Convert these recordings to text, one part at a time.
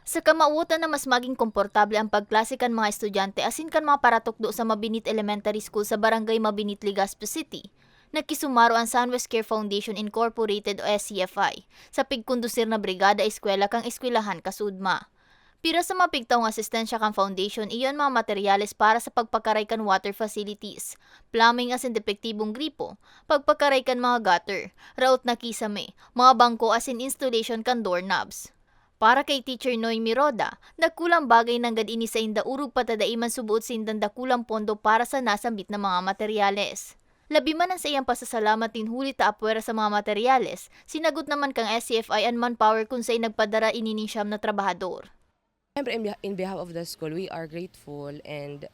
Sa kamauotan na mas maging komportable ang pagklase kan mga estudyante asin kan mga paratukdo sa Mabinit Elementary School sa Barangay Mabinit, Legazpi City, nagkisumaro ang Sunwest Care Foundation Incorporated o SCFI sa pigkondusir na brigada eskwela kang eskwelahan kasudma. Pira sa mapigtaong asistensya kang foundation iyon mga materyales para sa pagpakaray kan water facilities, plumbing asin depektibong gripo, pagpakaray kan mga gutter, raot na kisame, mga bangko asin installation kan doorknobs. Para kay Teacher Noemi Roda, nagkulang bagay ng gadini sa inda urog patadaiman subuot sa indang dakulang pondo para sa nasambit na mga materyales. Labi man ang sa iyang pasasalamat din huli ta apwera sa mga materyales, sinagot naman kang SCFI and Manpower kung sa'y nagpadara inining siyam na trabahador. Siyempre, in behalf of the school, we are grateful and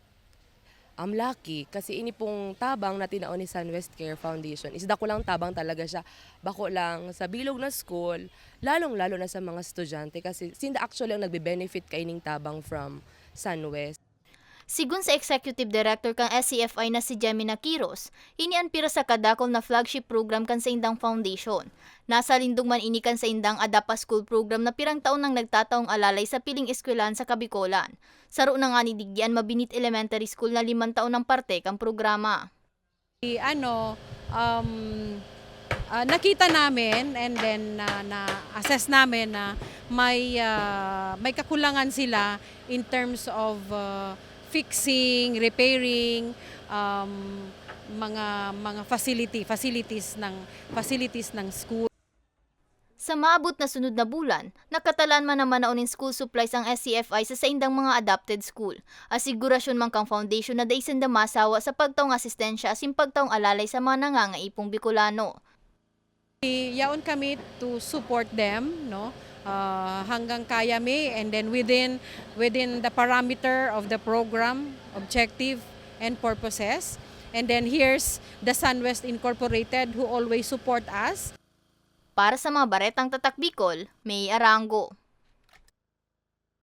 I'm lucky kasi ini pong tabang na tinaon ni Sunwest Care Foundation is dako lang tabang talaga siya. Bako lang sa bilog na school, lalong-lalo na sa mga estudyante kasi sinda actually ang nagbe-benefit kaining tabang from Sunwest. Sigun sa Executive Director kang SCFI na si Gemina Quiros, inian pira sa kadakol na flagship program kan sa Indang Foundation. Nasa lindong man inikan sa Indang Adapa School Program na pirang taon nang nagtataong alalay sa piling eskwelahan sa Kabikolan. Saro na nga ni Digyan Mabinit Elementary School na 5 taon ng parte kang programa. Ano, nakita namin and then na-assess namin na may kakulangan sila in terms of fixing, repairing, mga facilities ng school. Sa maabot na sunod na bulan, nakatalan man naman naunin school supplies ang SCFI sa saindang mga adopted school. Asigurasyon man kang foundation na daisan da masawa sa pagtaong asistensya asin pagtaong alalay sa mga nangangaipong Bicolano. Yaon kami to support them, no? Hanggang kaya mi and then within the parameter of the program, objective and purposes. And then here's the Sunwest Incorporated who always support us. Para sa mga baretang tatak Bicol, May Arango.